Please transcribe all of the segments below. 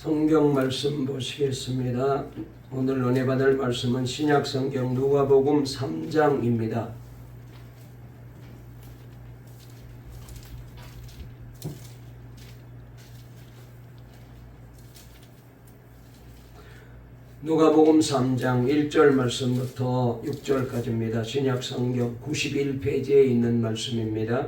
성경 말씀 보시겠습니다. 오늘 은혜 받을 말씀은 신약 성경 누가복음 3장입니다. 누가복음 3장 1절 말씀부터 6절까지입니다. 신약 성경 91페이지에 있는 말씀입니다.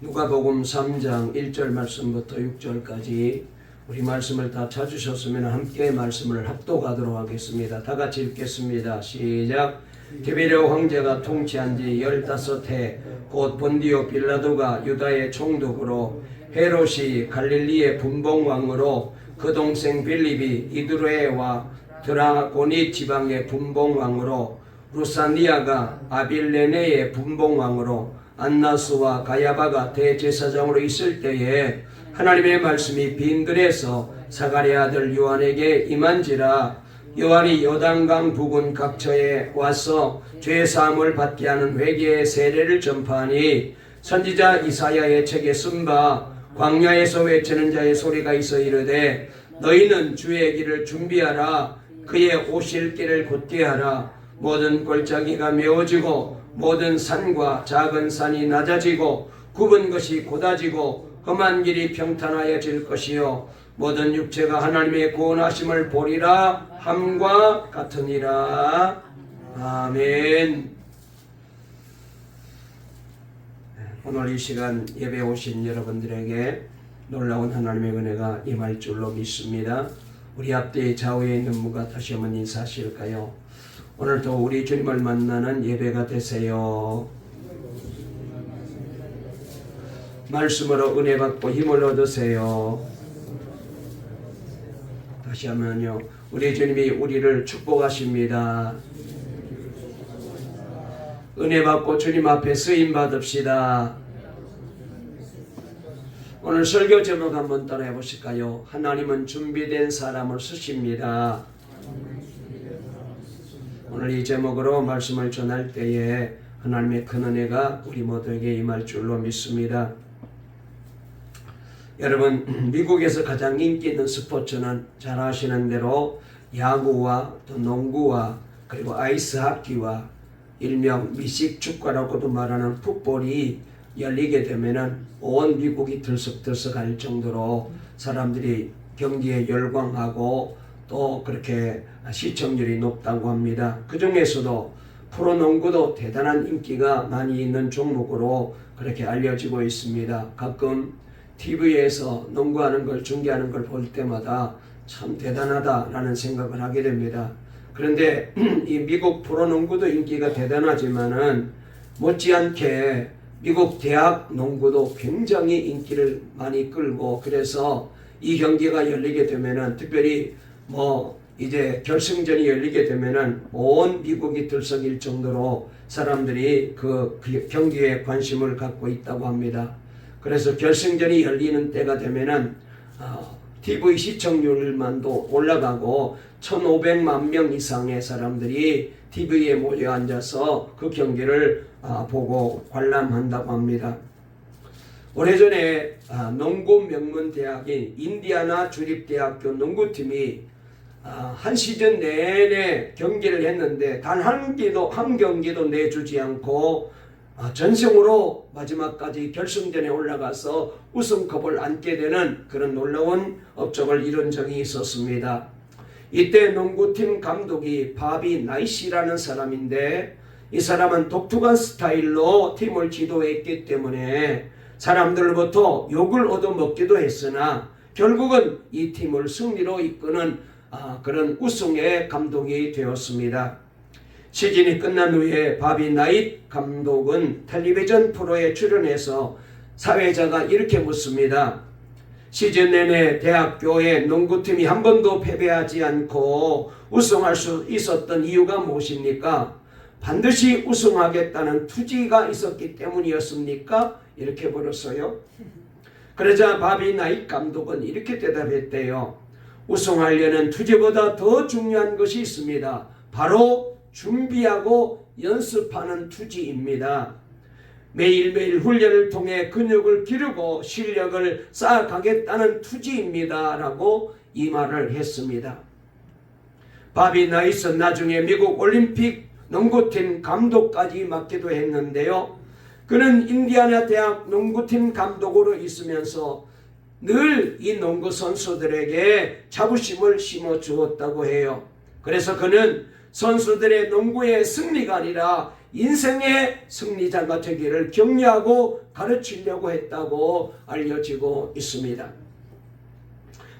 누가복음 3장 1절 말씀부터 6절까지 우리 말씀을 다 찾으셨으면 함께 말씀을 합독하도록 하겠습니다. 다 같이 읽겠습니다. 시작. 디베레오 황제가 통치한 지 15해 곧 본디오 빌라도가 유다의 총독으로 헤롯이 갈릴리의 분봉왕으로 그 동생 빌립이 이두레와 드라고니 지방의 분봉왕으로 루사니아가 아빌레네의 분봉왕으로 안나스와 가야바가 대제사장으로 있을 때에 하나님의 말씀이 빈들에서 사가랴 아들 요한에게 임한지라. 요한이 요단강 부근 각처에 와서 죄사함을 받게 하는 회개의 세례를 전파하니 선지자 이사야의 책에 쓴 바 광야에서 외치는 자의 소리가 있어 이르되 너희는 주의 길을 준비하라. 그의 오실 길을 곧게 하라. 모든 골짜기가 메워지고 모든 산과 작은 산이 낮아지고 굽은 것이 곧아지고 험한 길이 평탄하여질 것이요 모든 육체가 하나님의 구원하심을 보리라 함과 같으니라. 아멘. 오늘 이 시간 예배 오신 여러분들에게 놀라운 하나님의 은혜가 임할 줄로 믿습니다. 우리 앞뒤 좌우에 있는 분과 다시 한번 인사하실까요? 오늘도 우리 주님을 만나는 예배가 되세요. 말씀으로 은혜 받고 힘을 얻으세요. 다시 하면요, 우리 주님이 우리를 축복하십니다. 은혜 받고 주님 앞에 쓰임 받읍시다. 오늘 설교 제목 한번 따라해 보실까요? 하나님은 준비된 사람을 쓰십니다. 오늘 이 제목으로 말씀을 전할 때에 하나님의 큰 은혜가 우리 모두에게 임할 줄로 믿습니다. 여러분, 미국에서 가장 인기 있는 스포츠는 잘 아시는 대로 야구와 또 농구와 그리고 아이스하키와 일명 미식축구라고도 말하는 풋볼이 열리게 되면은 온 미국이 들썩들썩할 정도로 사람들이 경기에 열광하고 또 그렇게 시청률이 높다고 합니다. 그 중에서도 프로농구도 대단한 인기가 많이 있는 종목으로 그렇게 알려지고 있습니다. 가끔 TV에서 농구하는 걸 중계하는 걸 볼 때마다 참 대단하다라는 생각을 하게 됩니다. 그런데 이 미국 프로농구도 인기가 대단하지만은 못지않게 미국 대학 농구도 굉장히 인기를 많이 끌고, 그래서 이 경기가 열리게 되면은 특별히 이제 결승전이 열리게 되면은 온 미국이 들썩일 정도로 사람들이 그 경기에 관심을 갖고 있다고 합니다. 그래서 결승전이 열리는 때가 되면은 TV 시청률만도 올라가고 1,500만 명 이상의 사람들이 TV에 모여 앉아서 그 경기를 보고 관람한다고 합니다. 오래전에 농구 명문 대학인 인디아나 주립대학교 농구팀이 한 시즌 내내 경기를 했는데 단 한 경기도 내주지 않고 전승으로 마지막까지 결승전에 올라가서 우승컵을 안게 되는 그런 놀라운 업적을 이룬 적이 있었습니다. 이때 농구팀 감독이 바비 나이시라는 사람인데, 이 사람은 독특한 스타일로 팀을 지도했기 때문에 사람들로부터 욕을 얻어먹기도 했으나 결국은 이 팀을 승리로 이끄는 그런 우승의 감독이 되었습니다. 시즌이 끝난 후에 바비 나잇 감독은 텔레비전 프로에 출연해서 사회자가 이렇게 묻습니다. 시즌 내내 대학교의 농구팀이 한 번도 패배하지 않고 우승할 수 있었던 이유가 무엇입니까? 반드시 우승하겠다는 투지가 있었기 때문이었습니까? 이렇게 물었어요. 그러자 바비 나잇 감독은 이렇게 대답했대요. 우승하려는 투지보다 더 중요한 것이 있습니다. 바로 준비하고 연습하는 투지입니다. 매일매일 훈련을 통해 근육을 기르고 실력을 쌓아가겠다는 투지입니다 라고 이 말을 했습니다. 바비 나이슨 나중에 미국 올림픽 농구팀 감독까지 맡기도 했는데요. 그는 인디아나 대학 농구팀 감독으로 있으면서 늘 이 농구 선수들에게 자부심을 심어 주었다고 해요. 그래서 그는 선수들의 농구의 승리가 아니라 인생의 승리자가 되기를 격려하고 가르치려고 했다고 알려지고 있습니다.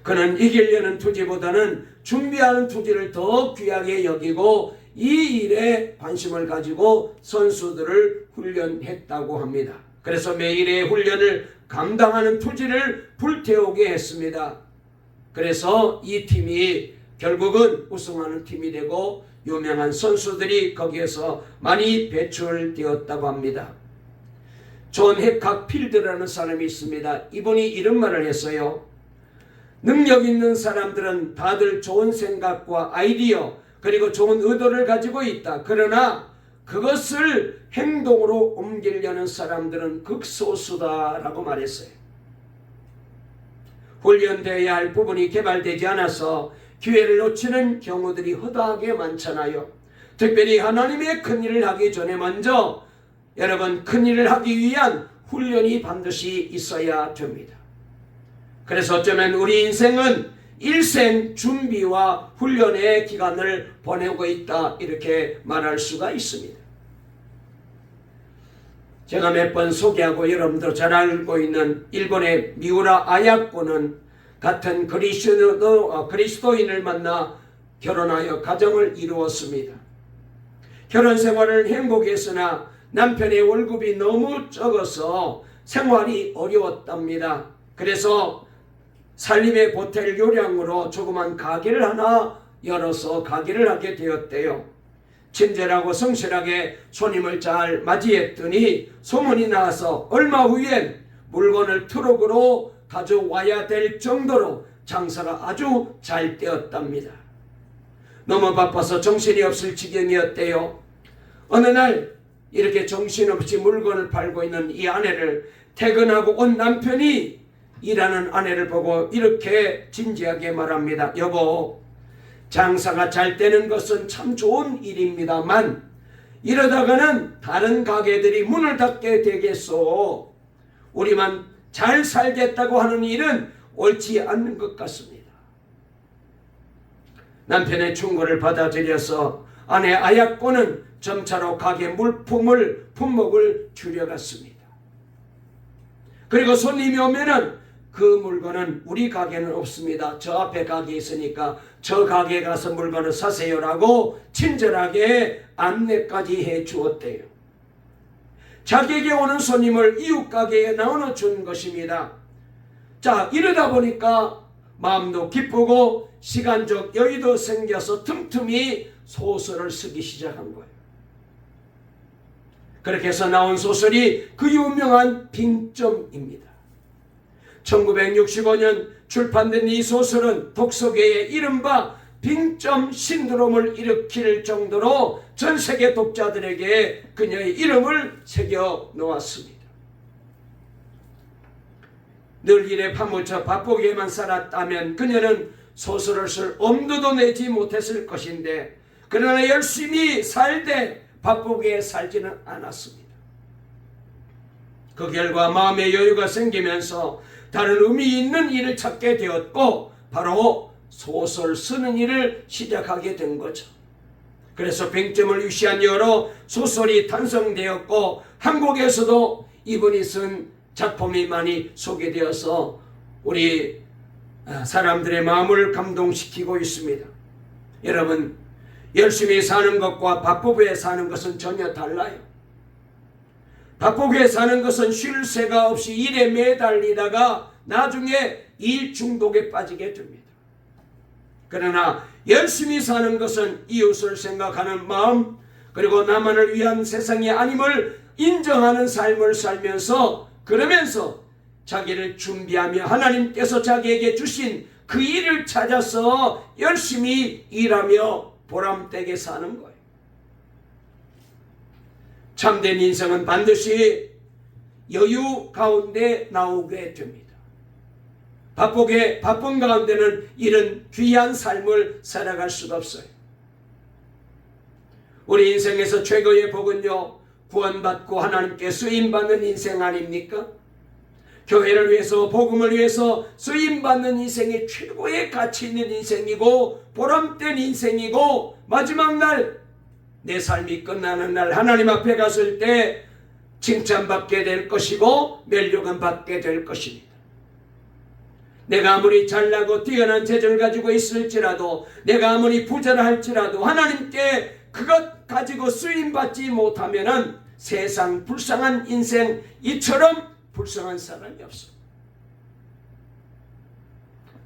그는 이기려는 투지보다는 준비하는 투지를 더 귀하게 여기고 이 일에 관심을 가지고 선수들을 훈련했다고 합니다. 그래서 매일의 훈련을 감당하는 투지를 불태우게 했습니다. 그래서 이 팀이 결국은 우승하는 팀이 되고 유명한 선수들이 거기에서 많이 배출되었다고 합니다. 존 해칵 필드라는 사람이 있습니다. 이분이 이런 말을 했어요. 능력 있는 사람들은 다들 좋은 생각과 아이디어 그리고 좋은 의도를 가지고 있다. 그러나 그것을 행동으로 옮기려는 사람들은 극소수다라고 말했어요. 훈련되어야 할 부분이 개발되지 않아서 기회를 놓치는 경우들이 허다하게 많잖아요. 특별히 하나님의 큰일을 하기 전에 먼저 여러분 큰일을 하기 위한 훈련이 반드시 있어야 됩니다. 그래서 어쩌면 우리 인생은 일생 준비와 훈련의 기간을 보내고 있다 이렇게 말할 수가 있습니다. 제가 몇 번 소개하고 여러분들 잘 알고 있는 일본의 미우라 아야코는 같은 그리스도인을 만나 결혼하여 가정을 이루었습니다. 결혼 생활을 행복했으나 남편의 월급이 너무 적어서 생활이 어려웠답니다. 그래서 살림에 보탤 요량으로 조그만 가게를 하나 열어서 가게를 하게 되었대요. 친절하고 성실하게 손님을 잘 맞이했더니 소문이 나서 얼마 후엔 물건을 트럭으로 가져와야 될 정도로 장사가 아주 잘 되었답니다. 너무 바빠서 정신이 없을 지경이었대요. 어느 날 이렇게 정신없이 물건을 팔고 있는 이 아내를 퇴근하고 온 남편이 일하는 아내를 보고 이렇게 진지하게 말합니다. 여보, 장사가 잘 되는 것은 참 좋은 일입니다만 이러다가는 다른 가게들이 문을 닫게 되겠소. 우리만 잘 살겠다고 하는 일은 옳지 않는 것 같습니다. 남편의 충고를 받아들여서 아내 아야코는 점차로 가게 품목을 줄여갔습니다. 그리고 손님이 오면은 그 물건은 우리 가게는 없습니다. 저 앞에 가게 있으니까 저 가게에 가서 물건을 사세요라고 친절하게 안내까지 해 주었대요. 자기에게 오는 손님을 이웃 가게에 나눠 준 것입니다. 자, 이러다 보니까 마음도 기쁘고 시간적 여유도 생겨서 틈틈이 소설을 쓰기 시작한 거예요. 그렇게 해서 나온 소설이 그 유명한 빙점입니다. 1965년 출판된 이 소설은 독서계에 이른바 빙점 신드롬을 일으킬 정도로 전 세계 독자들에게 그녀의 이름을 새겨 놓았습니다. 늘 일에 파묻혀 바쁘게만 살았다면 그녀는 소설을 쓸 엄두도 내지 못했을 것인데 그러나 열심히 살되 바쁘게 살지는 않았습니다. 그 결과 마음의 여유가 생기면서 다른 의미 있는 일을 찾게 되었고 바로 소설 쓰는 일을 시작하게 된 거죠. 그래서 빙점을 위시한 여러 소설이 탄생되었고 한국에서도 이분이 쓴 작품이 많이 소개되어서 우리 사람들의 마음을 감동시키고 있습니다. 여러분, 열심히 사는 것과 바쁘게 사는 것은 전혀 달라요. 바쁘게 사는 것은 쉴 새가 없이 일에 매달리다가 나중에 일 중독에 빠지게 됩니다. 그러나 열심히 사는 것은 이웃을 생각하는 마음 그리고 나만을 위한 세상이 아님을 인정하는 삶을 살면서 그러면서 자기를 준비하며 하나님께서 자기에게 주신 그 일을 찾아서 열심히 일하며 보람되게 사는 거예요. 참된 인생은 반드시 여유 가운데 나오게 됩니다. 바쁜 가운데는 이런 귀한 삶을 살아갈 수가 없어요. 우리 인생에서 최고의 복은요, 구원받고 하나님께 쓰임받는 인생 아닙니까? 교회를 위해서, 복음을 위해서 쓰임받는 인생이 최고의 가치 있는 인생이고 보람된 인생이고, 마지막 날 내 삶이 끝나는 날 하나님 앞에 갔을 때 칭찬받게 될 것이고 면류관 받게 될 것입니다. 내가 아무리 잘나고 뛰어난 재주를 가지고 있을지라도, 내가 아무리 부자라 할지라도 하나님께 그것 가지고 쓰임받지 못하면은 세상 불쌍한 인생, 이처럼 불쌍한 사람이 없어.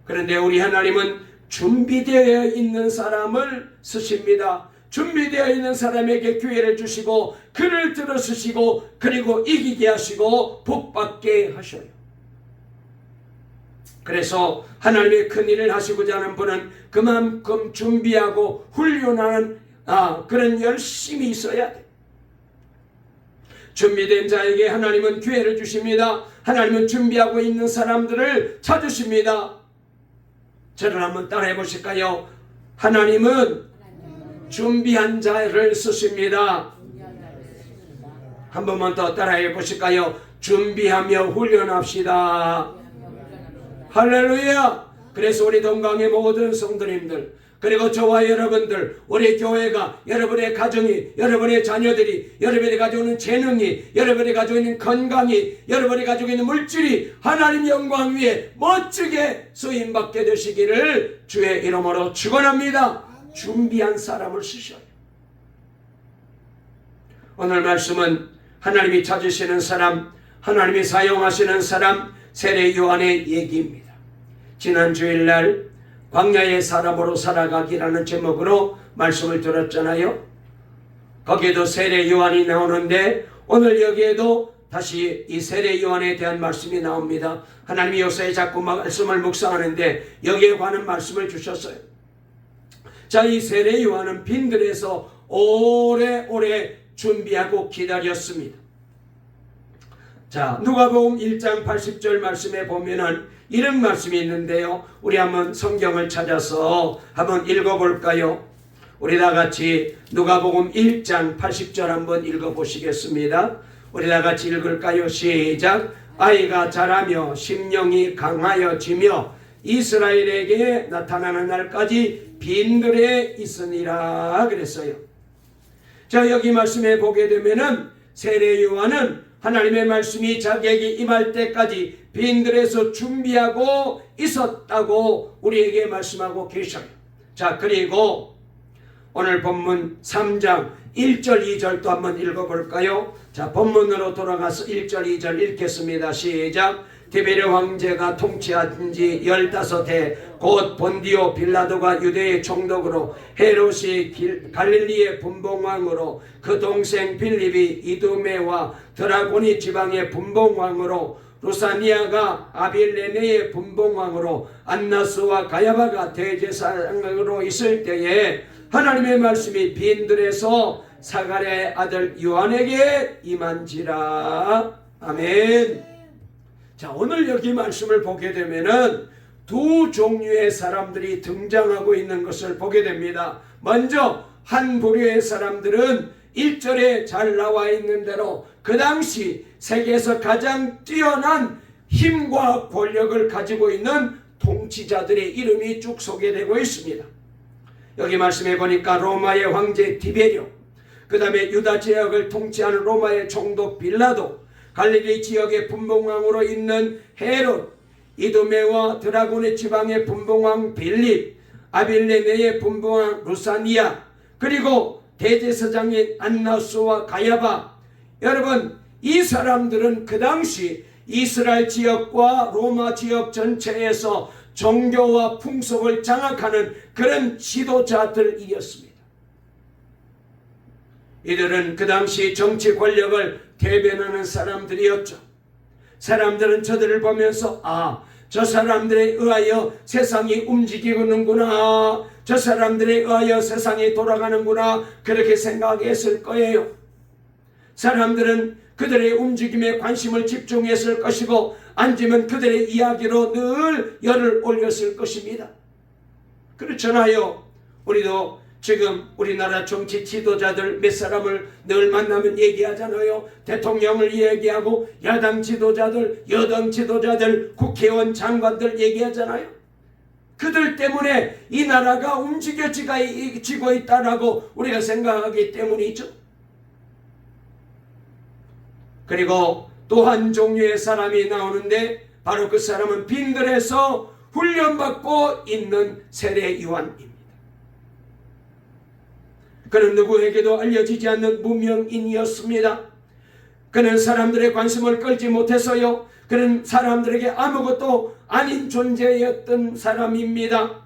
그런데 우리 하나님은 준비되어 있는 사람을 쓰십니다. 준비되어 있는 사람에게 기회를 주시고 그를 들어쓰시고 그리고 이기게 하시고 복받게 하셔요. 그래서 하나님의 큰 일을 하시고자 하는 분은 그만큼 준비하고 훈련하는 그런 열심이 있어야 돼. 준비된 자에게 하나님은 기회를 주십니다. 하나님은 준비하고 있는 사람들을 찾으십니다. 저를 한번 따라해 보실까요? 하나님은 준비한 자를 쓰십니다. 한 번만 더 따라해 보실까요? 준비하며 훈련합시다. 할렐루야. 그래서 우리 동강의 모든 성도님들, 그리고 저와 여러분들, 우리 교회가, 여러분의 가정이, 여러분의 자녀들이, 여러분이 가지고 있는 재능이, 여러분이 가지고 있는 건강이, 여러분이 가지고 있는 물질이 하나님 영광 위에 멋지게 쓰임받게 되시기를 주의 이름으로 축원합니다. 준비한 사람을 쓰셔요. 오늘 말씀은 하나님이 찾으시는 사람, 하나님이 사용하시는 사람, 세례 요한의 얘기입니다. 지난 주일날 광야의 사람으로 살아가기라는 제목으로 말씀을 들었잖아요. 거기에도 세례 요한이 나오는데 오늘 여기에도 다시 이 세례 요한에 대한 말씀이 나옵니다. 하나님이 요새 자꾸 말씀을 묵상하는데 여기에 관한 말씀을 주셨어요. 자, 이 세례 요한은 빈들에서 오래오래 준비하고 기다렸습니다. 자, 누가복음 1장 80절 말씀에 보면은 이런 말씀이 있는데요. 우리 한번 성경을 찾아서 한번 읽어볼까요? 우리 다 같이 누가복음 1장 80절 한번 읽어보시겠습니다. 우리 다 같이 읽을까요? 시작. 아이가 자라며 심령이 강하여지며 이스라엘에게 나타나는 날까지 빈들에 있으니라 그랬어요. 자, 여기 말씀에 보게 되면은 세례 요한은 하나님의 말씀이 자기에게 임할 때까지 빈들에서 준비하고 있었다고 우리에게 말씀하고 계셔요. 자, 그리고 오늘 본문 3장 1절 2절도 한번 읽어볼까요? 자, 본문으로 돌아가서 1절 2절 읽겠습니다. 시작. 디베르 황제가 통치한 지 15해 곧 본디오 빌라도가 유대의 총독으로 헤롯이 갈릴리의 분봉왕으로 그 동생 빌립이 이두메와 드라고니 지방의 분봉왕으로 루사니아가 아빌레네의 분봉왕으로 안나스와 가야바가 대제사장으로 있을 때에 하나님의 말씀이 빈들에서 사가랴의 아들 요한에게 임한지라. 아멘. 자, 오늘 여기 말씀을 보게 되면은 두 종류의 사람들이 등장하고 있는 것을 보게 됩니다. 먼저 한 부류의 사람들은 1절에 잘 나와 있는 대로 그 당시 세계에서 가장 뛰어난 힘과 권력을 가지고 있는 통치자들의 이름이 쭉 소개되고 있습니다. 여기 말씀해 보니까 로마의 황제 디베리오, 그 다음에 유다 지역을 통치하는 로마의 총독 빌라도, 갈릴리 지역의 분봉왕으로 있는 헤롯, 이두메와 드라고니 지방의 분봉왕 빌립, 아빌레네의 분봉왕 루사니아, 그리고 대제사장인 안나스와 가야바. 여러분, 이 사람들은 그 당시 이스라엘 지역과 로마 지역 전체에서 종교와 풍속을 장악하는 그런 지도자들이었습니다. 이들은 그 당시 정치 권력을 대변하는 사람들이었죠. 사람들은 저들을 보면서 저 사람들에 의하여 세상이 움직이는구나, 저 사람들에 의하여 세상이 돌아가는구나, 그렇게 생각했을 거예요. 사람들은 그들의 움직임에 관심을 집중했을 것이고 앉으면 그들의 이야기로 늘 열을 올렸을 것입니다. 그렇잖아요. 우리도 지금 우리나라 정치 지도자들 몇 사람을 늘 만나면 얘기하잖아요. 대통령을 얘기하고 야당 지도자들, 여당 지도자들, 국회의원, 장관들 얘기하잖아요. 그들 때문에 이 나라가 움직여지고 있다라고 우리가 생각하기 때문이죠. 그리고 또 한 종류의 사람이 나오는데 바로 그 사람은 빈들에서 훈련받고 있는 세례 요한입니다. 그는 누구에게도 알려지지 않는 무명인이었습니다. 그는 사람들의 관심을 끌지 못해서요. 그는 사람들에게 아무것도 아닌 존재였던 사람입니다.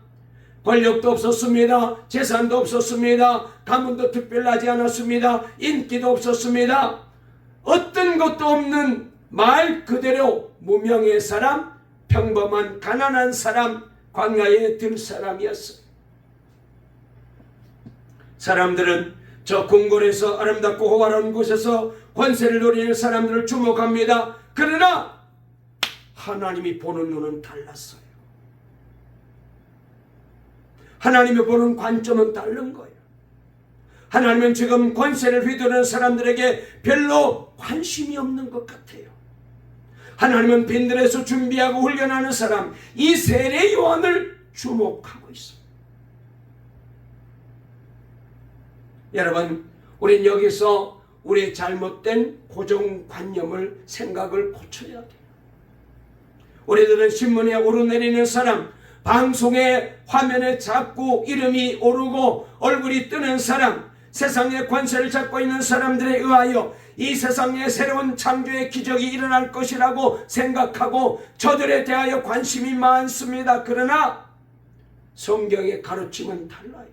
권력도 없었습니다. 재산도 없었습니다. 가문도 특별하지 않았습니다. 인기도 없었습니다. 어떤 것도 없는 말 그대로 무명의 사람, 평범한 가난한 사람, 광야에 들 사람이었어요. 사람들은 저 궁궐에서 아름답고 호화로운 곳에서 권세를 누리는 사람들을 주목합니다. 그러나 하나님이 보는 눈은 달랐어요. 하나님이 보는 관점은 다른 거예요. 하나님은 지금 권세를 휘두르는 사람들에게 별로 관심이 없는 것 같아요. 하나님은 빈들에서 준비하고 훈련하는 사람, 이 세례 요한을 주목하고 있습니다. 여러분, 우린 여기서 우리의 잘못된 고정관념을 생각을 고쳐야 돼요. 우리들은 신문에 오르내리는 사람, 방송에 화면에 자꾸 이름이 오르고 얼굴이 뜨는 사람, 세상의 권세를 잡고 있는 사람들에 의하여 이 세상에 새로운 창조의 기적이 일어날 것이라고 생각하고 저들에 대하여 관심이 많습니다. 그러나 성경의 가르침은 달라요.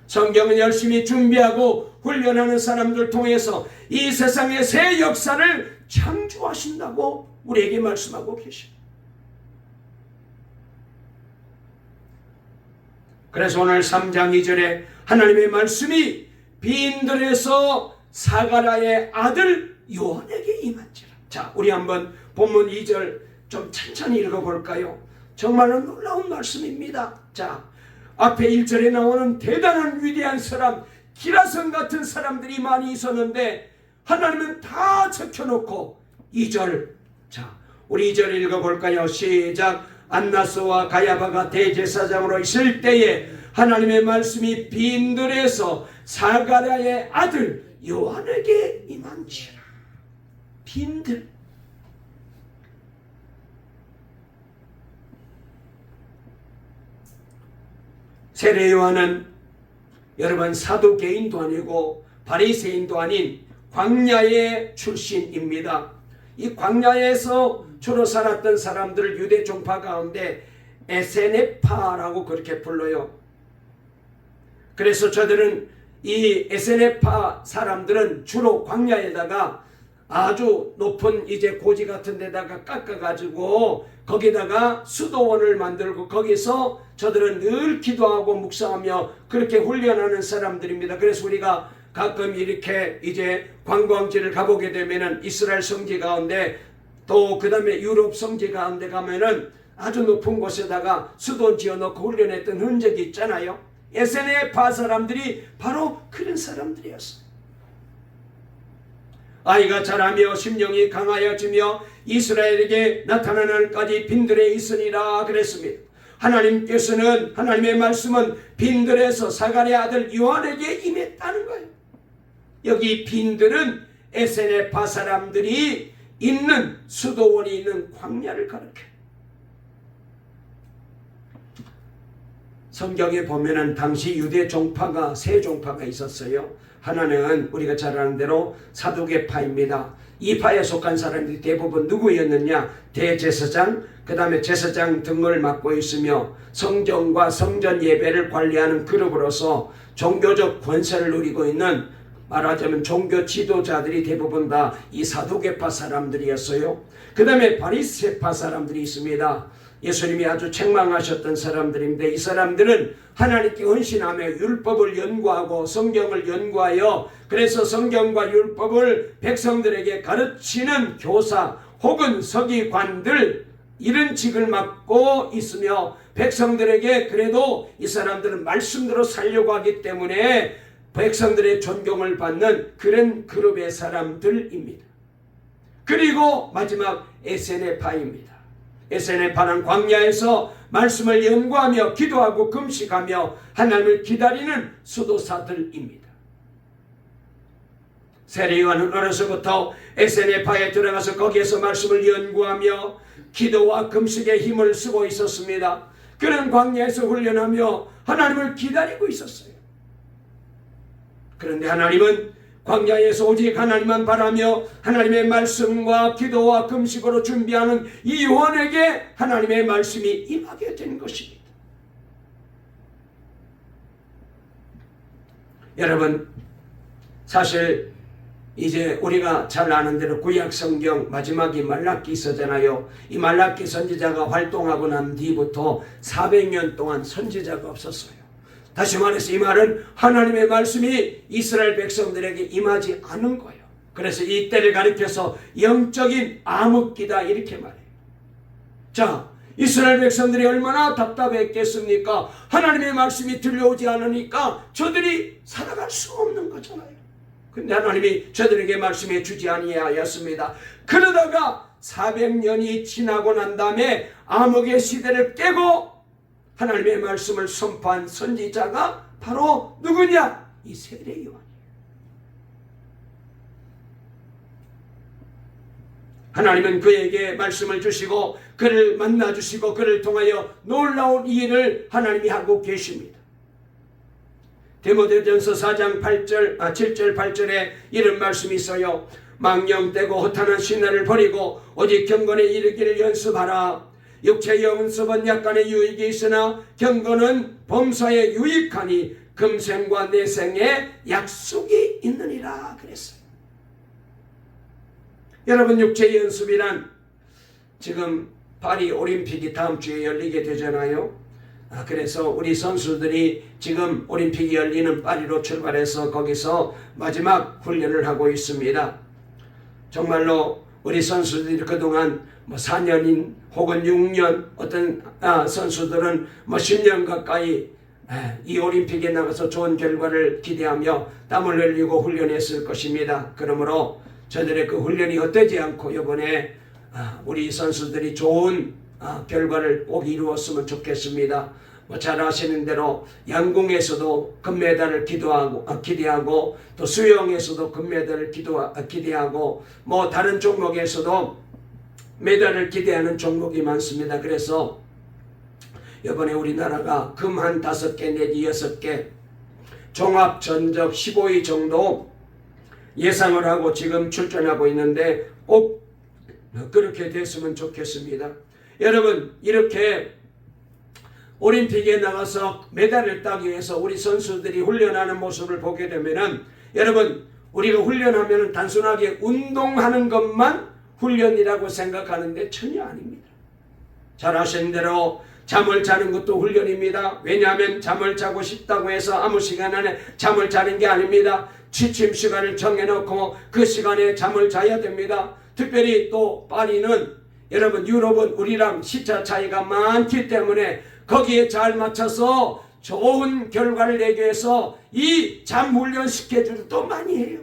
성경은 열심히 준비하고 훈련하는 사람들 통해서 이 세상의 새 역사를 창조하신다고 우리에게 말씀하고 계십니다. 그래서 오늘 3장 2절에 하나님의 말씀이 빈들에서 사가랴의 아들 요한에게 임한지라. 자, 우리 한번 본문 2절 좀 천천히 읽어볼까요? 정말로 놀라운 말씀입니다. 자, 앞에 1절에 나오는 대단한 위대한 사람, 기라성 같은 사람들이 많이 있었는데 하나님은 다 적혀놓고 2절, 자, 우리 2절 읽어볼까요? 시작. 안나스와 가야바가 대제사장으로 있을 때에 하나님의 말씀이 빈들에서 사가랴의 아들 요한에게 임한지라. 빈들. 세례 요한은 여러분 사두개인도 아니고 바리새인도 아닌 광야의 출신입니다. 이 광야에서 주로 살았던 사람들을 유대 종파 가운데 에세네파라고 그렇게 불러요. 그래서 저들은 이 에세네파 사람들은 주로 광야에다가 아주 높은 이제 고지 같은 데다가 깎아가지고 거기다가 수도원을 만들고 거기서 저들은 늘 기도하고 묵상하며 그렇게 훈련하는 사람들입니다. 그래서 우리가 가끔 이렇게 이제 관광지를 가보게 되면은 이스라엘 성지 가운데 또 그 다음에 유럽 성지 가운데 가면은 아주 높은 곳에다가 수도 지어놓고 훈련했던 흔적이 있잖아요. 에세네파 사람들이 바로 그런 사람들이었어요. 아이가 자라며 심령이 강하여지며 이스라엘에게 나타나는 날까지 빈들에 있으니라 그랬습니다. 하나님께서는 하나님의 말씀은 빈들에서 사가랴 아들 요한에게 임했다는 거예요. 여기 빈들은 에세네파 사람들이 있는 수도원이 있는 광야를 가리켜요. 성경에 보면은 당시 유대 종파가 세 종파가 있었어요. 하나는 우리가 잘 아는 대로 사두개파입니다. 이 파에 속한 사람들이 대부분 누구였느냐? 대제사장, 그 다음에 제사장 등을 맡고 있으며 성전과 성전 예배를 관리하는 그룹으로서 종교적 권세를 누리고 있는, 말하자면 종교 지도자들이 대부분 다 이 사두개파 사람들이었어요. 그 다음에 바리새파 사람들이 있습니다. 예수님이 아주 책망하셨던 사람들인데, 이 사람들은 하나님께 헌신하며 율법을 연구하고 성경을 연구하여 그래서 성경과 율법을 백성들에게 가르치는 교사 혹은 서기관들, 이런 직을 맡고 있으며 백성들에게 그래도 이 사람들은 말씀대로 살려고 하기 때문에 백성들의 존경을 받는 그런 그룹의 사람들입니다. 그리고 마지막 에세네파입니다. 에세네파는 광야에서 말씀을 연구하며 기도하고 금식하며 하나님을 기다리는 수도사들입니다. 세례요한은 어려서부터 에세네파에 들어가서 거기에서 말씀을 연구하며 기도와 금식에 힘을 쓰고 있었습니다. 그는 광야에서 훈련하며 하나님을 기다리고 있었어요. 그런데 하나님은 광야에서 오직 하나님만 바라며 하나님의 말씀과 기도와 금식으로 준비하는 이 요한에게 하나님의 말씀이 임하게 된 것입니다. 여러분, 사실 이제 우리가 잘 아는 대로 구약 성경 마지막이 말라기서잖아요. 이 말라기 선지자가 활동하고 난 뒤부터 400년 동안 선지자가 없었어요. 다시 말해서 이 말은 하나님의 말씀이 이스라엘 백성들에게 임하지 않은 거예요. 그래서 이 때를 가리켜서 영적인 암흑기다 이렇게 말해요. 자, 이스라엘 백성들이 얼마나 답답했겠습니까? 하나님의 말씀이 들려오지 않으니까 저들이 살아갈 수 없는 거잖아요. 근데 하나님이 저들에게 말씀해 주지 아니하였습니다. 그러다가 400년이 지나고 난 다음에 암흑의 시대를 깨고 하나님의 말씀을 선포한 선지자가 바로 누구냐? 이 세례요한이에요. 하나님은 그에게 말씀을 주시고 그를 만나주시고 그를 통하여 놀라운 일을 하나님이 하고 계십니다. 디모데전서 4장 7절 8절에 이런 말씀이 있어요. 망령되고 허탄한 신화를 버리고 오직 경건에 이르기를 연습하라. 육체의 연습은 약간의 유익이 있으나 경건은 범사에 유익하니 금생과 내생에 약속이 있느니라 그랬어요. 여러분, 육체의 연습이란 지금 파리 올림픽이 다음 주에 열리게 되잖아요. 그래서 우리 선수들이 지금 올림픽이 열리는 파리로 출발해서 거기서 마지막 훈련을 하고 있습니다. 정말로 우리 선수들이 그동안 4년인 혹은 6년, 어떤 선수들은 10년 가까이 이 올림픽에 나가서 좋은 결과를 기대하며 땀을 흘리고 훈련했을 것입니다. 그러므로 저들의 그 훈련이 헛되지 않고 이번에 우리 선수들이 좋은 결과를 꼭 이루었으면 좋겠습니다. 잘 아시는 대로 양궁에서도 금메달을 기대하고 또 수영에서도 금메달을 기대하고 다른 종목에서도 메달을 기대하는 종목이 많습니다. 그래서 이번에 우리나라가 금 한 5개 내지 6개 종합 전적 15위 정도 예상을 하고 지금 출전하고 있는데 꼭 그렇게 됐으면 좋겠습니다. 여러분, 이렇게 올림픽에 나가서 메달을 따기 위해서 우리 선수들이 훈련하는 모습을 보게 되면은 여러분, 우리가 훈련하면은 단순하게 운동하는 것만 훈련이라고 생각하는데 전혀 아닙니다. 잘 아시는 대로 잠을 자는 것도 훈련입니다. 왜냐하면 잠을 자고 싶다고 해서 아무 시간 안에 잠을 자는 게 아닙니다. 취침 시간을 정해놓고 그 시간에 잠을 자야 됩니다. 특별히 또 파리는 여러분, 유럽은 우리랑 시차 차이가 많기 때문에 거기에 잘 맞춰서 좋은 결과를 내기 위해서 이 잠 훈련 스케줄도 많이 해요.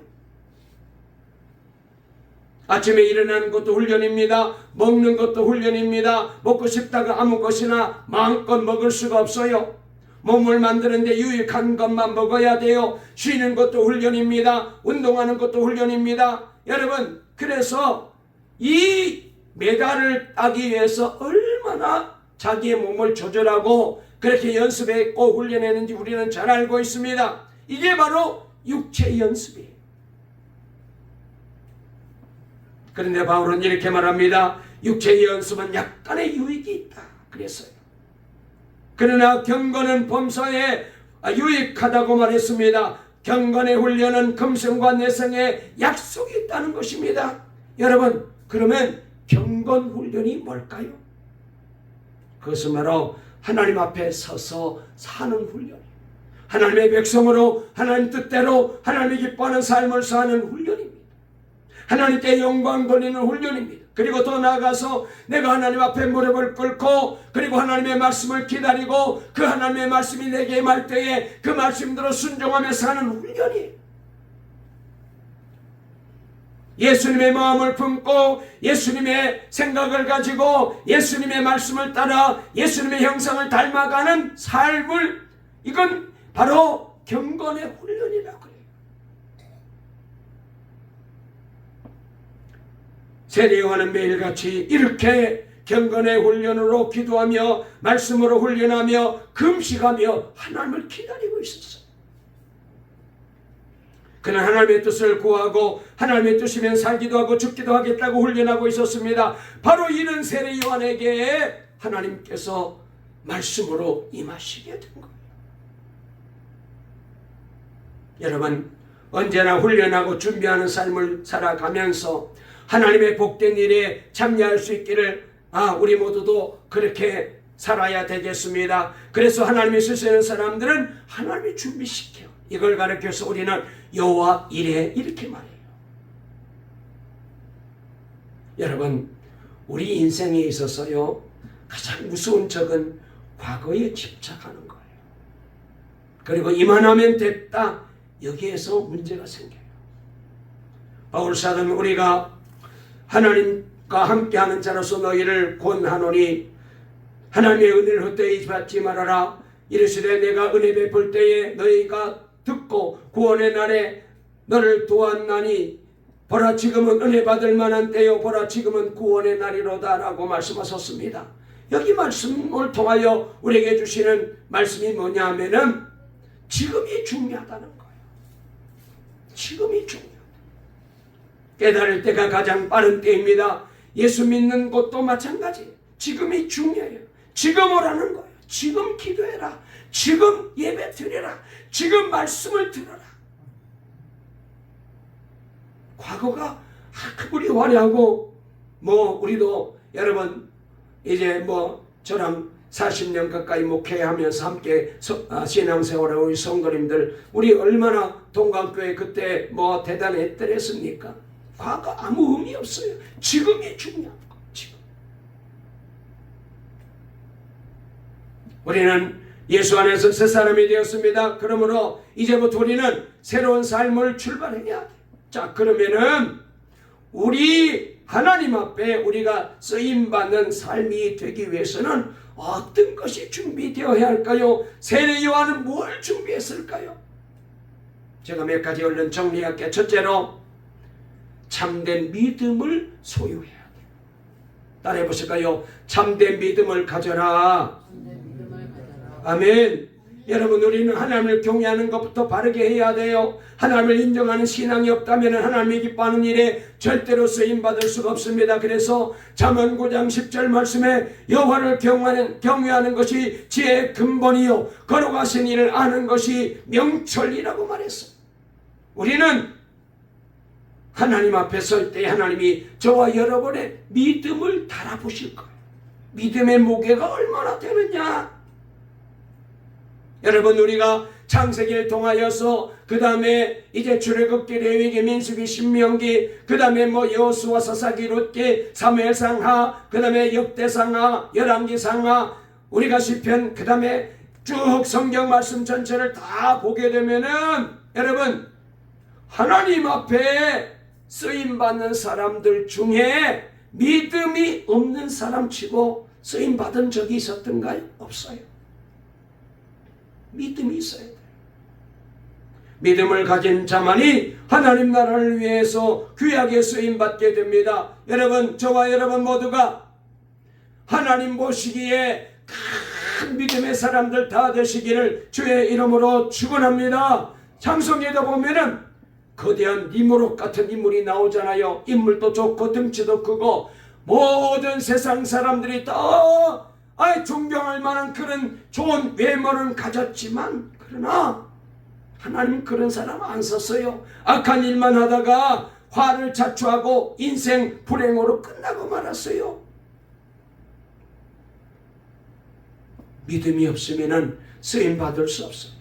아침에 일어나는 것도 훈련입니다. 먹는 것도 훈련입니다. 먹고 싶다가 아무 것이나 마음껏 먹을 수가 없어요. 몸을 만드는데 유익한 것만 먹어야 돼요. 쉬는 것도 훈련입니다. 운동하는 것도 훈련입니다. 여러분, 그래서 이 메달을 따기 위해서 얼마나 자기의 몸을 조절하고 그렇게 연습했고 훈련했는지 우리는 잘 알고 있습니다. 이게 바로 육체 연습이에요. 그런데 바울은 이렇게 말합니다. 육체의 연습은 약간의 유익이 있다 그랬어요. 그러나 경건은 범사에 유익하다고 말했습니다. 경건의 훈련은 금생과 내생에 약속이 있다는 것입니다. 여러분, 그러면 경건 훈련이 뭘까요? 그것은 바로 하나님 앞에 서서 사는 훈련, 하나님의 백성으로 하나님 뜻대로 하나님이 기뻐하는 삶을 사는 훈련입니다. 하나님께 영광 돌리는 훈련입니다. 그리고 더 나아가서 내가 하나님 앞에 무릎을 꿇고 그리고 하나님의 말씀을 기다리고 그 하나님의 말씀이 내게 임할 때에 그 말씀대로 순종하며 사는 훈련이에요. 예수님의 마음을 품고 예수님의 생각을 가지고 예수님의 말씀을 따라 예수님의 형상을 닮아가는 삶을, 이건 바로 경건의 훈련이라고 해요. 세례요한은 매일같이 이렇게 경건의 훈련으로 기도하며 말씀으로 훈련하며 금식하며 하나님을 기다리고 있었어요. 그는 하나님의 뜻을 구하고 하나님의 뜻이면 살기도 하고 죽기도 하겠다고 훈련하고 있었습니다. 바로 이런 세례요한에게 하나님께서 말씀으로 임하시게 된 거예요. 여러분, 언제나 훈련하고 준비하는 삶을 살아가면서 하나님의 복된 일에 참여할 수 있기를 우리 모두도 그렇게 살아야 되겠습니다. 그래서 하나님이 쓰시는 사람들은 하나님이 준비시켜. 이걸 가르쳐서 우리는 여호와 이레 이렇게 말해요. 여러분, 우리 인생에 있어서요 가장 무서운 적은 과거에 집착하는 거예요. 그리고 이만하면 됐다, 여기에서 문제가 생겨요. 바울 사도는 우리가 하나님과 함께하는 자로서 너희를 권하노니 하나님의 은혜를 헛되이 받지 말아라. 이르시되 내가 은혜 베풀 때에 너희가 듣고 구원의 날에 너를 도왔나니 보라 지금은 은혜 받을 만한 때요 보라 지금은 구원의 날이로다 라고 말씀하셨습니다. 여기 말씀을 통하여 우리에게 주시는 말씀이 뭐냐 하면은 지금이 중요하다는 거예요. 지금이 중요하다. 깨달을 때가 가장 빠른 때입니다. 예수 믿는 것도 마찬가지예요. 지금이 중요해요. 지금 오라는 거예요. 지금 기도해라. 지금 예배 드려라. 지금 말씀을 들어라. 과거가 그리 화려하고 우리도 여러분 이제 저랑 40년 가까이 목회하면서 함께 신앙생활을 우리 성도님들 우리 얼마나 동강교회 그때 대단했더랬습니까? 과거 아무 의미 없어요. 지금이 중요한 거. 지금. 우리는 예수 안에서 새 사람이 되었습니다. 그러므로 이제부터 우리는 새로운 삶을 출발해야 돼. 자, 그러면은 우리 하나님 앞에 우리가 쓰임받는 삶이 되기 위해서는 어떤 것이 준비되어야 할까요? 세례 요한은 뭘 준비했을까요? 제가 몇 가지 얼른 정리할게요. 첫째로 참된 믿음을 소유해야 돼요. 따라해 보실까요? 참된 믿음을 가져라. 아멘. 여러분, 우리는 하나님을 경외하는 것부터 바르게 해야 돼요. 하나님을 인정하는 신앙이 없다면 하나님이 기뻐하는 일에 절대로 쓰임받을 수가 없습니다. 그래서 잠언 9장 10절 말씀에 여호와를 경외하는 것이 지혜의 근본이요 걸어가신 일을 아는 것이 명철이라고 말했어요. 우리는 하나님 앞에 설 때 하나님이 저와 여러분의 믿음을 달아보실 거예요. 믿음의 무게가 얼마나 되느냐. 여러분, 우리가 창세기를 통하여서 그 다음에 이제 출애굽기, 레위기, 민수기, 신명기, 그 다음에 여호수아, 사사기, 룻기, 사무엘상하, 그 다음에 역대상하, 열왕기상하, 우리가 시편, 그 다음에 쭉 성경 말씀 전체를 다 보게 되면은 여러분, 하나님 앞에 쓰임받는 사람들 중에 믿음이 없는 사람 치고 쓰임받은 적이 있었던가요? 없어요. 믿음이 있어야 돼요. 믿음을 가진 자만이 하나님 나라를 위해서 귀하게 쓰임받게 됩니다. 여러분, 저와 여러분 모두가 하나님 보시기에 큰 믿음의 사람들 다 되시기를 주의 이름으로 축원합니다. 창세기에도 보면은 거대한 니무롯 같은 인물이 나오잖아요. 인물도 좋고 덩치도 크고 모든 세상 사람들이 다 존경할 만한 그런 좋은 외모는 가졌지만 그러나 하나님 그런 사람 안 썼어요. 악한 일만 하다가 화를 자초하고 인생 불행으로 끝나고 말았어요. 믿음이 없으면 쓰임 받을 수 없어요.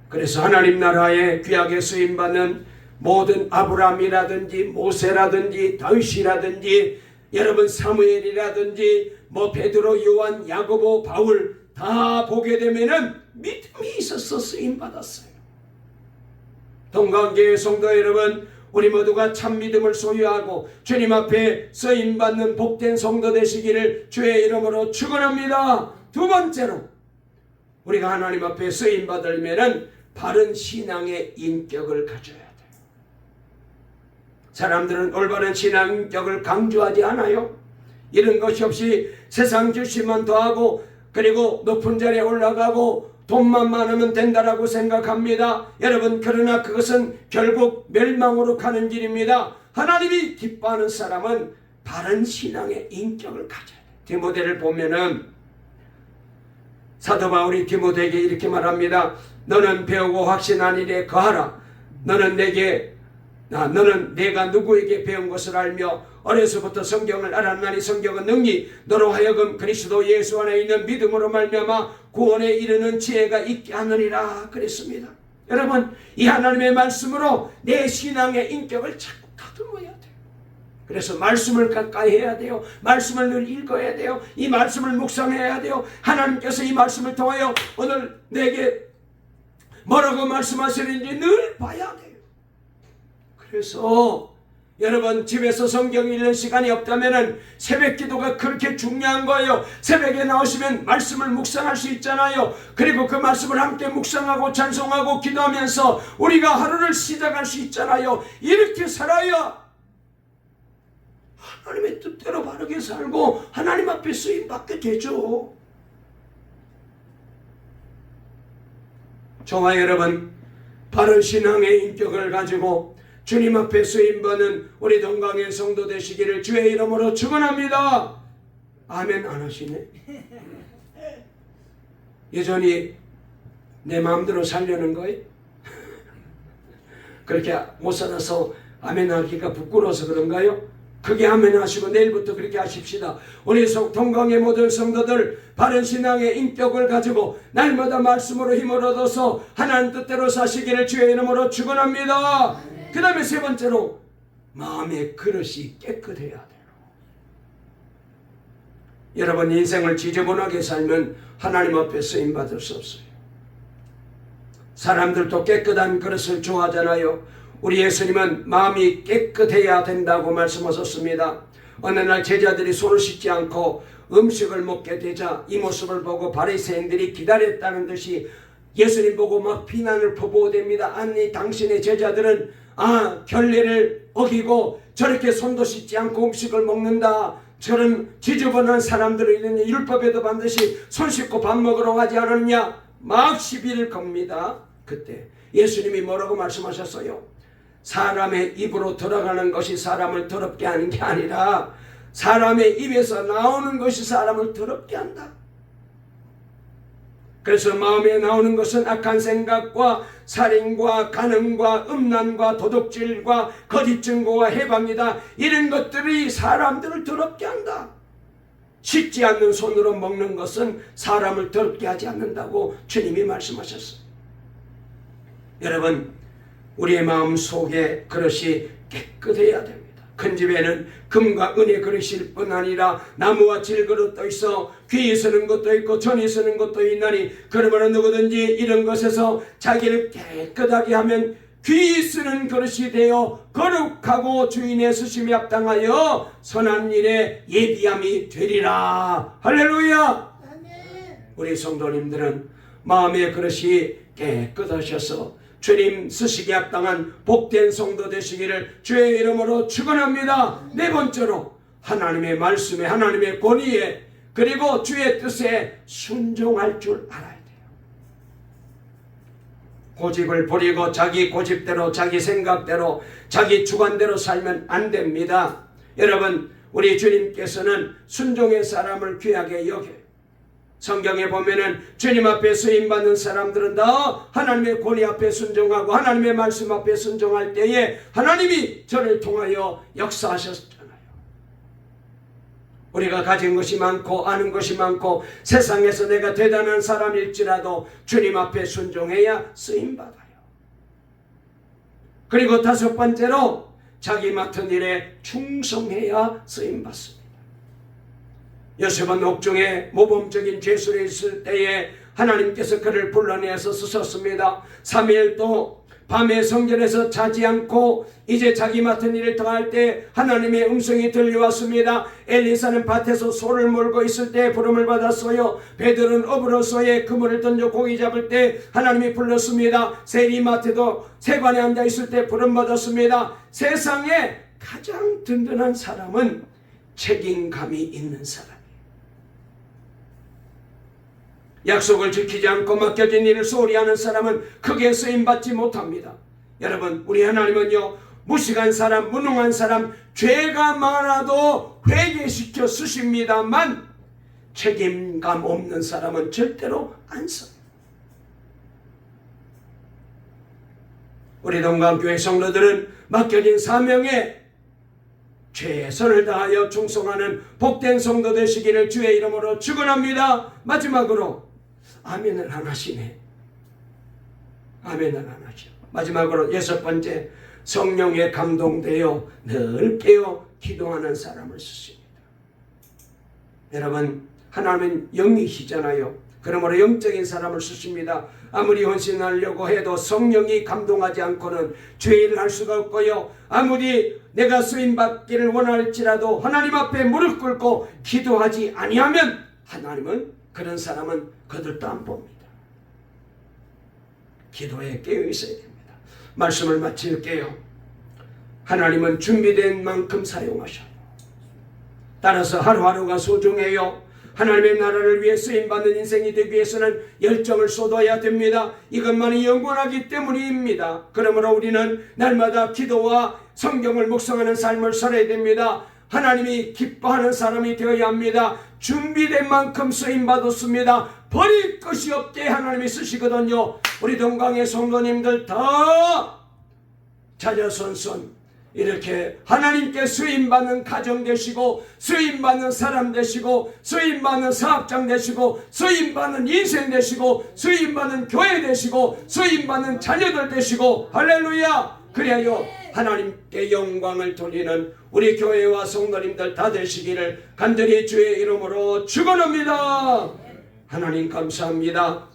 그래서 하나님 나라에 귀하게 쓰임 받는 모든 아브라함이라든지 모세라든지 다윗이라든지 여러분 사무엘이라든지 베드로, 요한, 야고보, 바울 다 보게 되면은 믿음이 있어서 쓰임 받았어요. 동강교회 성도 여러분, 우리 모두가 참 믿음을 소유하고 주님 앞에 쓰임 받는 복된 성도 되시기를 주의 이름으로 축원합니다. 두 번째로 우리가 하나님 앞에 쓰임 받으려면은 바른 신앙의 인격을 가져야 돼요. 사람들은 올바른 신앙 인격을 강조하지 않아요. 이런 것이 없이 세상 주시만 더하고 그리고 높은 자리에 올라가고 돈만 많으면 된다라고 생각합니다. 여러분, 그러나 그것은 결국 멸망으로 가는 길입니다. 하나님이 기뻐하는 사람은 바른 신앙의 인격을 가져야 돼요. 디모데를 보면은 사도 바울이 디모데에게 이렇게 말합니다. 너는 배우고 확신한 일에 거하라. 너는 내가 누구에게 배운 것을 알며 어려서부터 성경을 알았나니 성경은 능히 너로 하여금 그리스도 예수 안에 있는 믿음으로 말미암아 구원에 이르는 지혜가 있게 하느니라 그랬습니다. 여러분, 이 하나님의 말씀으로 내 신앙의 인격을 자꾸 다듬어야 돼요. 그래서 말씀을 가까이 해야 돼요. 말씀을 늘 읽어야 돼요. 이 말씀을 묵상해야 돼요. 하나님께서 이 말씀을 통하여 오늘 내게 뭐라고 말씀하시는지 늘 봐야 돼요. 그래서 여러분, 집에서 성경 읽는 시간이 없다면 새벽 기도가 그렇게 중요한 거예요. 새벽에 나오시면 말씀을 묵상할 수 있잖아요. 그리고 그 말씀을 함께 묵상하고 찬송하고 기도하면서 우리가 하루를 시작할 수 있잖아요. 이렇게 살아야 하나님의 뜻대로 바르게 살고 하나님 앞에 쓰임 받게 되죠. 저와 여러분, 바른 신앙의 인격을 가지고 주님 앞에 쓰임받는 우리 동강의 성도 되시기를 주의 이름으로 축원합니다. 아멘 안 하시네. 여전히 내 마음대로 살려는 거예요? 그렇게 못 살아서 아멘 하기가 부끄러워서 그런가요? 그게 아멘 하시고 내일부터 그렇게 하십시다. 우리 동강의 모든 성도들 바른 신앙의 인격을 가지고 날마다 말씀으로 힘을 얻어서 하나님 뜻대로 사시기를 주의 이름으로 축원합니다. 그 다음에 세 번째로 마음의 그릇이 깨끗해야 돼요. 여러분, 인생을 지저분하게 살면 하나님 앞에 쓰임받을 수 없어요. 사람들도 깨끗한 그릇을 좋아하잖아요. 우리 예수님은 마음이 깨끗해야 된다고 말씀하셨습니다. 어느 날 제자들이 손을 씻지 않고 음식을 먹게 되자 이 모습을 보고 바리새인들이 기다렸다는 듯이 예수님 보고 막 비난을 퍼부어댑니다. 아니, 당신의 제자들은 결례를 어기고 저렇게 손도 씻지 않고 음식을 먹는다. 저런 지저분한 사람들을 있는 율법에도 반드시 손 씻고 밥 먹으러 가지 않았냐. 막 시비를 겁니다. 그때 예수님이 뭐라고 말씀하셨어요? 사람의 입으로 들어가는 것이 사람을 더럽게 하는 게 아니라 사람의 입에서 나오는 것이 사람을 더럽게 한다. 그래서 마음에 나오는 것은 악한 생각과 살인과 간음과 음란과 도둑질과 거짓 증거와 해방이다. 이런 것들이 사람들을 더럽게 한다. 씻지 않는 손으로 먹는 것은 사람을 더럽게 하지 않는다고 주님이 말씀하셨어요. 여러분, 우리의 마음 속에 그릇이 깨끗해야 됩니다. 큰 집에는 금과 은의 그릇일 뿐 아니라 나무와 질그릇도 있어 귀에 쓰는 것도 있고 전에 쓰는 것도 있나니 그러므로 누구든지 이런 것에서 자기를 깨끗하게 하면 귀에 쓰는 그릇이 되어 거룩하고 주인의 쓰심에 합당하여 선한 일에 예비함이 되리라. 할렐루야. 우리 성도님들은 마음의 그릇이 깨끗하셔서 주님 쓰시기에 합당한 복된 성도 되시기를 주의 이름으로 축원합니다. 네 번째로 하나님의 말씀에, 하나님의 권위에, 그리고 주의 뜻에 순종할 줄 알아야 돼요. 고집을 부리고 자기 고집대로, 자기 생각대로, 자기 주관대로 살면 안 됩니다. 여러분, 우리 주님께서는 순종의 사람을 귀하게 여겨요. 성경에 보면은 주님 앞에 쓰임받는 사람들은 다 하나님의 권위 앞에 순종하고 하나님의 말씀 앞에 순종할 때에 하나님이 저를 통하여 역사하셨잖아요. 우리가 가진 것이 많고 아는 것이 많고 세상에서 내가 대단한 사람일지라도 주님 앞에 순종해야 쓰임받아요. 그리고 다섯 번째로 자기 맡은 일에 충성해야 쓰임받습니다. 요셉은 옥중에 모범적인 죄수로 있을 때에 하나님께서 그를 불러내서 쓰셨습니다. 3일 또 밤에 성전에서 자지 않고 이제 자기 맡은 일을 더할 때 하나님의 음성이 들려왔습니다. 엘리사는 밭에서 소를 몰고 있을 때 부름을 받았어요. 베드로는 업으로서의 그물을 던져 고기 잡을 때 하나님이 불렀습니다. 세리마트도 세관에 앉아 있을 때 부름 받았습니다. 세상에 가장 든든한 사람은 책임감이 있는 사람. 약속을 지키지 않고 맡겨진 일을 소홀히 하는 사람은 크게 쓰임받지 못합니다. 여러분, 우리 하나님은요, 무식한 사람, 무능한 사람, 죄가 많아도 회개시켜 쓰십니다만 책임감 없는 사람은 절대로 안 씁니다. 우리 동강교회 성도들은 맡겨진 사명에 최선을 다하여 충성하는 복된 성도 되시기를 주의 이름으로 축원합니다. 마지막으로 아멘을 안 하시네. 아멘을 안 하죠. 마지막으로 여섯 번째, 성령에 감동되어 늘 깨어 기도하는 사람을 쓰십니다. 여러분, 하나님은 영이시잖아요. 그러므로 영적인 사람을 쓰십니다. 아무리 헌신하려고 해도 성령이 감동하지 않고는 죄를 할 수가 없고요. 아무리 내가 쓰임받기를 원할지라도 하나님 앞에 무릎 꿇고 기도하지 아니하면 하나님은 그런 사람은 거들떠 안 봅니다. 기도에 깨어 있어야 됩니다. 말씀을 마칠게요. 하나님은 준비된 만큼 사용하셔요. 따라서 하루하루가 소중해요. 하나님의 나라를 위해 쓰임받는 인생이 되기 위해서는 열정을 쏟아야 됩니다. 이것만이 영원하기 때문입니다. 그러므로 우리는 날마다 기도와 성경을 묵상하는 삶을 살아야 됩니다. 하나님이 기뻐하는 사람이 되어야 합니다. 준비된 만큼 쓰임받았습니다. 버릴 것이 없게 하나님이 쓰시거든요. 우리 동강의 성도님들 다 자자손손 이렇게 하나님께 쓰임받는 가정 되시고, 쓰임받는 사람 되시고, 쓰임받는 사업장 되시고, 쓰임받는 인생 되시고, 쓰임받는 교회 되시고, 쓰임받는 자녀들 되시고, 할렐루야! 그래요 하나님께 영광을 돌리는 우리 교회와 성도님들 다 되시기를 간절히 주의 이름으로 축원합니다. 하나님 감사합니다.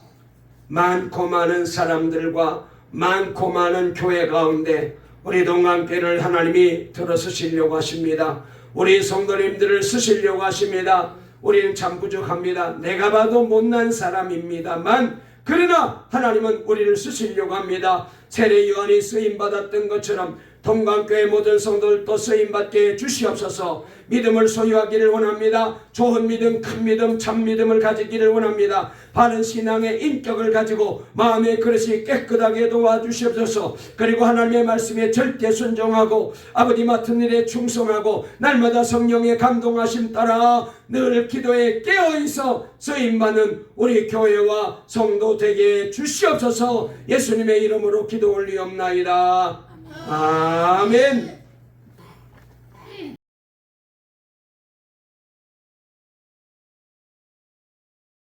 많고 많은 사람들과 많고 많은 교회 가운데 우리 동강교회를 하나님이 들어서시려고 하십니다. 우리 성도님들을 쓰시려고 하십니다. 우리는 참 부족합니다. 내가 봐도 못난 사람입니다만 그러나 하나님은 우리를 쓰시려고 합니다. 세례 요한이 쓰임받았던 것처럼 동강교회 모든 성도들도 쓰임받게 해주시옵소서. 믿음을 소유하기를 원합니다. 좋은 믿음, 큰 믿음, 참 믿음을 가지기를 원합니다. 바른 신앙의 인격을 가지고 마음의 그릇이 깨끗하게 도와주시옵소서. 그리고 하나님의 말씀에 절대 순종하고 아버지 맡은 일에 충성하고 날마다 성령의 감동하심 따라 늘 기도에 깨어있어 쓰임받는 우리 교회와 성도 되게 주시옵소서. 예수님의 이름으로 기도 올리옵나이다. 아멘.